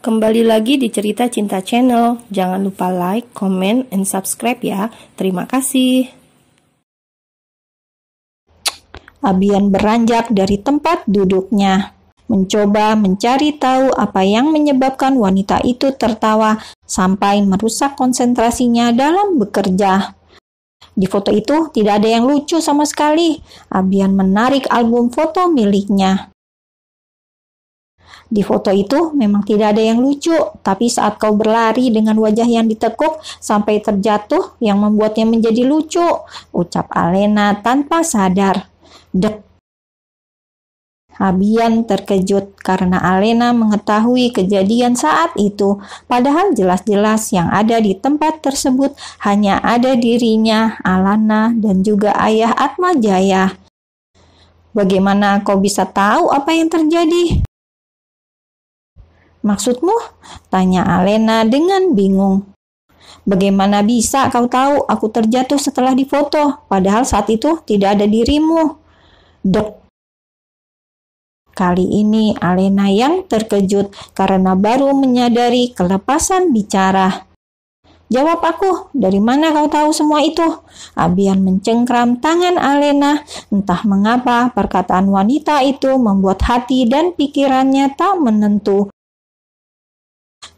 Kembali lagi di Cerita Cinta Channel. Jangan lupa like, comment, and subscribe ya. Terima kasih. Abian beranjak dari tempat duduknya, mencoba mencari tahu apa yang menyebabkan wanita itu tertawa sampai merusak konsentrasinya dalam bekerja. Di foto itu tidak ada yang lucu sama sekali. Abian menarik album foto miliknya. Di foto itu memang tidak ada yang lucu, tapi saat kau berlari dengan wajah yang ditekuk sampai terjatuh yang membuatnya menjadi lucu, ucap Alena tanpa sadar. Dek. Abian terkejut karena Alena mengetahui kejadian saat itu, padahal jelas-jelas yang ada di tempat tersebut hanya ada dirinya, Alana, dan juga ayah Atmajaya. Bagaimana kau bisa tahu apa yang terjadi? Maksudmu? Tanya Alena dengan bingung. Bagaimana bisa kau tahu aku terjatuh setelah difoto, padahal saat itu tidak ada dirimu? Dek. Kali ini Alena yang terkejut karena baru menyadari kelepasan bicara. Jawab aku, dari mana kau tahu semua itu? Abian mencengkram tangan Alena. Entah mengapa perkataan wanita itu membuat hati dan pikirannya tak menentu.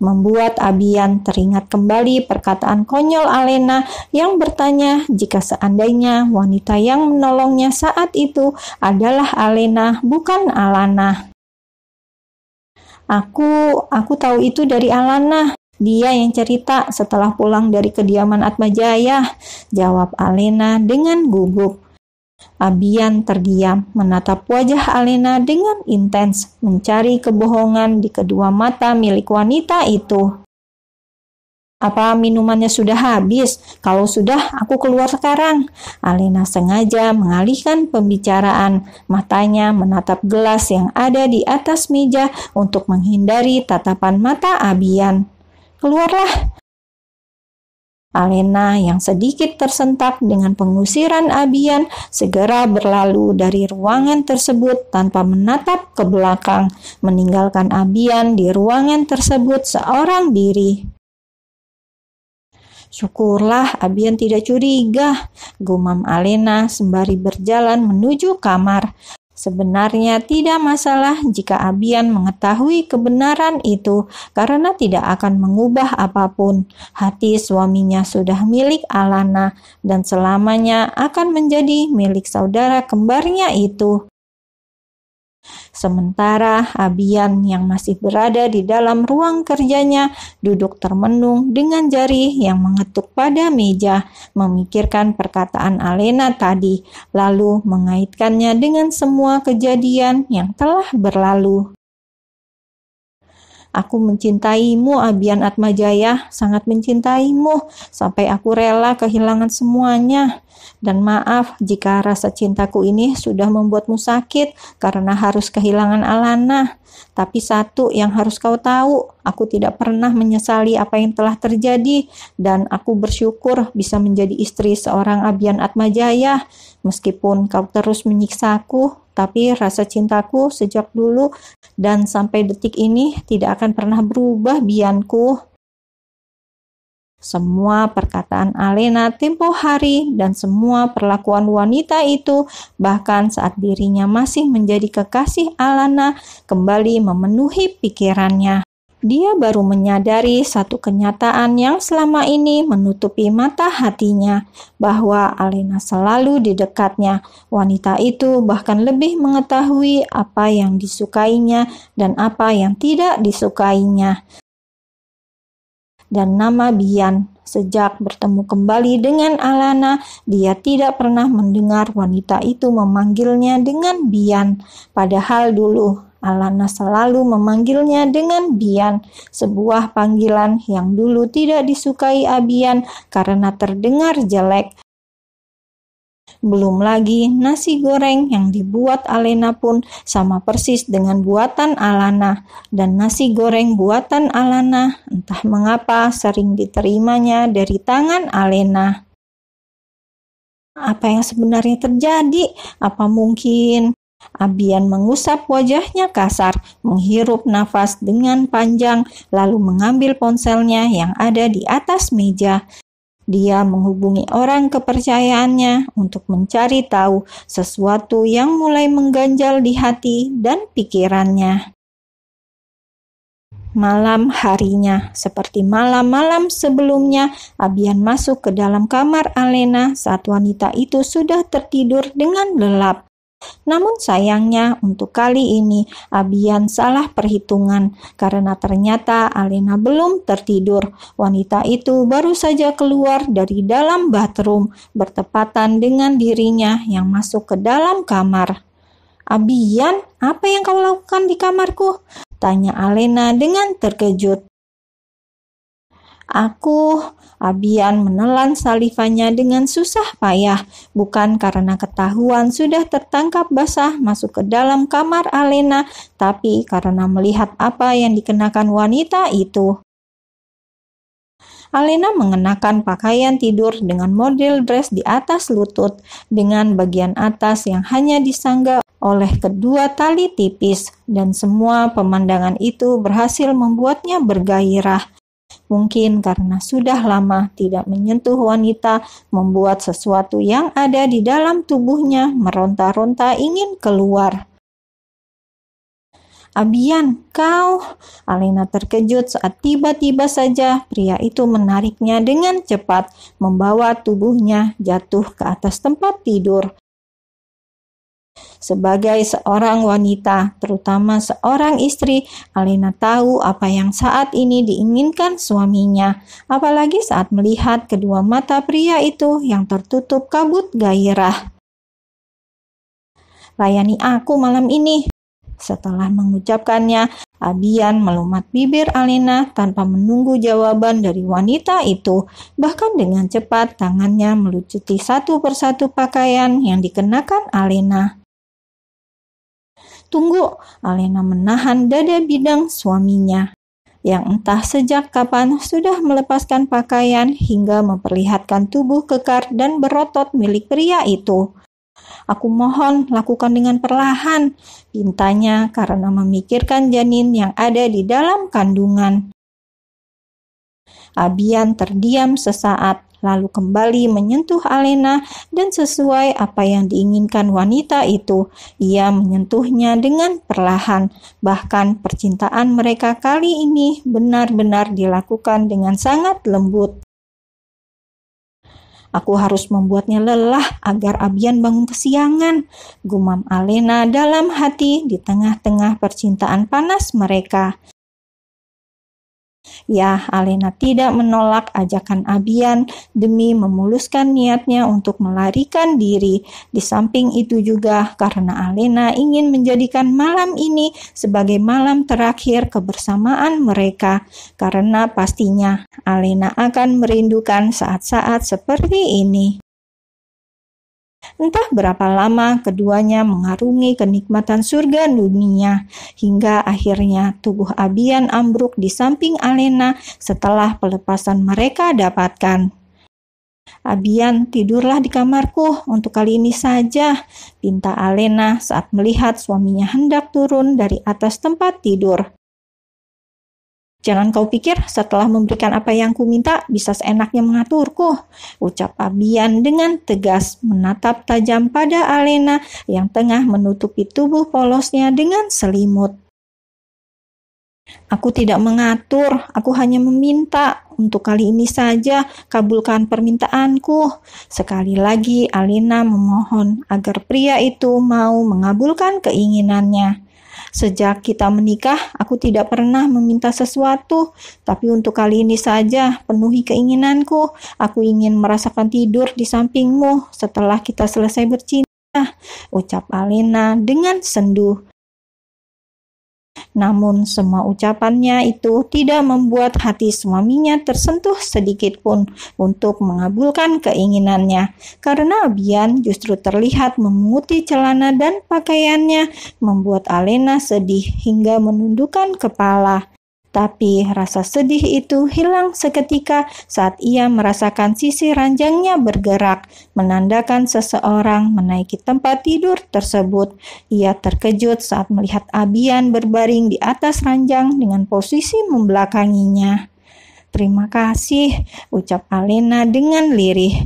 Membuat Abian teringat kembali perkataan konyol Alena yang bertanya jika seandainya wanita yang menolongnya saat itu adalah Alena, bukan Alana. Aku tahu itu dari Alana. Dia yang cerita setelah pulang dari kediaman Atmajaya, jawab Alena dengan gugup. Abian terdiam, menatap wajah Alena dengan intens, mencari kebohongan di kedua mata milik wanita itu. Apa minumannya sudah habis? Kalau sudah, aku keluar sekarang. Alena sengaja mengalihkan pembicaraan, matanya menatap gelas yang ada di atas meja untuk menghindari tatapan mata Abian. Keluarlah. Alena yang sedikit tersentak dengan pengusiran Abian segera berlalu dari ruangan tersebut tanpa menatap ke belakang, meninggalkan Abian di ruangan tersebut seorang diri. Syukurlah Abian tidak curiga, gumam Alena sembari berjalan menuju kamar. Sebenarnya tidak masalah jika Abian mengetahui kebenaran itu karena tidak akan mengubah apapun. Hati suaminya sudah milik Alana dan selamanya akan menjadi milik saudara kembarnya itu. Sementara Abian yang masih berada di dalam ruang kerjanya duduk termenung dengan jari yang mengetuk pada meja, memikirkan perkataan Alena tadi, lalu mengaitkannya dengan semua kejadian yang telah berlalu. Aku mencintaimu, Abian Atmajaya, sangat mencintaimu, sampai aku rela kehilangan semuanya. Dan maaf jika rasa cintaku ini sudah membuatmu sakit karena harus kehilangan Alana. Tapi satu yang harus kau tahu, aku tidak pernah menyesali apa yang telah terjadi dan aku bersyukur bisa menjadi istri seorang Abian Atmajaya. Meskipun kau terus menyiksaku, tapi rasa cintaku sejak dulu dan sampai detik ini tidak akan pernah berubah, Bianku. Semua perkataan Alena tempo hari dan semua perlakuan wanita itu, bahkan saat dirinya masih menjadi kekasih Alana, kembali memenuhi pikirannya. Dia baru menyadari satu kenyataan yang selama ini menutupi mata hatinya, bahwa Alena selalu di dekatnya. Wanita itu bahkan lebih mengetahui apa yang disukainya dan apa yang tidak disukainya. Dan nama Bian, sejak bertemu kembali dengan Alana, dia tidak pernah mendengar wanita itu memanggilnya dengan Bian. Padahal dulu Alana selalu memanggilnya dengan Bian, sebuah panggilan yang dulu tidak disukai Abian karena terdengar jelek. Belum lagi nasi goreng yang dibuat Alena pun sama persis dengan buatan Alana, dan nasi goreng buatan Alana entah mengapa sering diterimanya dari tangan Alena. Apa yang sebenarnya terjadi? Apa mungkin Abian mengusap wajahnya kasar, menghirup nafas dengan panjang, lalu mengambil ponselnya yang ada di atas meja. Dia menghubungi orang kepercayaannya untuk mencari tahu sesuatu yang mulai mengganjal di hati dan pikirannya. Malam harinya, seperti malam-malam sebelumnya, Abian masuk ke dalam kamar Alena saat wanita itu sudah tertidur dengan lelap. Namun sayangnya untuk kali ini Abian salah perhitungan karena ternyata Alena belum tertidur. Wanita itu baru saja keluar dari dalam bathroom bertepatan dengan dirinya yang masuk ke dalam kamar. "Abian, apa yang kau lakukan di kamarku?" tanya Alena dengan terkejut. Abian menelan salivanya dengan susah payah, bukan karena ketahuan sudah tertangkap basah masuk ke dalam kamar Alena, tapi karena melihat apa yang dikenakan wanita itu. Alena mengenakan pakaian tidur dengan model dress di atas lutut, dengan bagian atas yang hanya disangga oleh kedua tali tipis, dan semua pemandangan itu berhasil membuatnya bergairah. Mungkin karena sudah lama tidak menyentuh wanita, membuat sesuatu yang ada di dalam tubuhnya meronta-ronta ingin keluar. "Abian, kau!" Alena terkejut saat tiba-tiba saja pria itu menariknya dengan cepat, membawa tubuhnya jatuh ke atas tempat tidur. Sebagai seorang wanita, terutama seorang istri, Alena tahu apa yang saat ini diinginkan suaminya, apalagi saat melihat kedua mata pria itu yang tertutup kabut gairah. "Layani aku malam ini." Setelah mengucapkannya, Abian melumat bibir Alena tanpa menunggu jawaban dari wanita itu. Bahkan dengan cepat tangannya melucuti satu persatu pakaian yang dikenakan Alena. "Tunggu," Alena menahan dada bidang suaminya, yang entah sejak kapan sudah melepaskan pakaian hingga memperlihatkan tubuh kekar dan berotot milik pria itu. "Aku mohon, lakukan dengan perlahan," pintanya karena memikirkan janin yang ada di dalam kandungan. Abian terdiam sesaat, lalu kembali menyentuh Alena dan sesuai apa yang diinginkan wanita itu, ia menyentuhnya dengan perlahan. Bahkan percintaan mereka kali ini benar-benar dilakukan dengan sangat lembut. "Aku harus membuatnya lelah agar Abian bangun kesiangan," gumam Alena dalam hati di tengah-tengah percintaan panas mereka. Ya, Alena tidak menolak ajakan Abian demi memuluskan niatnya untuk melarikan diri. Di samping itu juga karena Alena ingin menjadikan malam ini sebagai malam terakhir kebersamaan mereka. Karena pastinya Alena akan merindukan saat-saat seperti ini. Entah berapa lama keduanya mengarungi kenikmatan surga dunia, hingga akhirnya tubuh Abian ambruk di samping Alena setelah pelepasan mereka dapatkan. "Abian, tidurlah di kamarku untuk kali ini saja," pinta Alena saat melihat suaminya hendak turun dari atas tempat tidur. "Jangan kau pikir setelah memberikan apa yang kuminta bisa seenaknya mengaturku," ucap Abian dengan tegas, menatap tajam pada Alena yang tengah menutupi tubuh polosnya dengan selimut. "Aku tidak mengatur, aku hanya meminta. Untuk kali ini saja kabulkan permintaanku." Sekali lagi Alena memohon agar pria itu mau mengabulkan keinginannya. "Sejak kita menikah, aku tidak pernah meminta sesuatu, tapi untuk kali ini saja penuhi keinginanku. Aku ingin merasakan tidur di sampingmu setelah kita selesai bercinta," ucap Alena dengan sendu. Namun semua ucapannya itu tidak membuat hati suaminya tersentuh sedikit pun untuk mengabulkan keinginannya, karena Abian justru terlihat memunguti celana dan pakaiannya, membuat Alena sedih hingga menundukkan kepala. Tapi rasa sedih itu hilang seketika saat ia merasakan sisi ranjangnya bergerak, menandakan seseorang menaiki tempat tidur tersebut. Ia terkejut saat melihat Abian berbaring di atas ranjang dengan posisi membelakanginya. "Terima kasih," ucap Alena dengan lirih.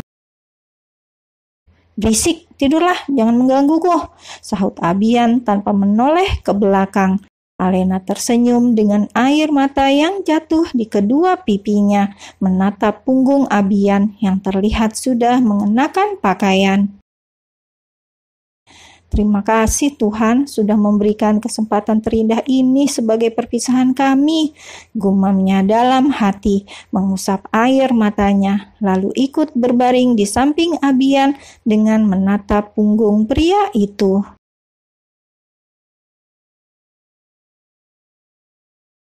"Berisik, tidurlah, jangan menggangguku," sahut Abian tanpa menoleh ke belakang. Alena tersenyum dengan air mata yang jatuh di kedua pipinya, menatap punggung Abian yang terlihat sudah mengenakan pakaian. "Terima kasih Tuhan sudah memberikan kesempatan terindah ini sebagai perpisahan kami," gumamnya dalam hati, mengusap air matanya, lalu ikut berbaring di samping Abian dengan menatap punggung pria itu.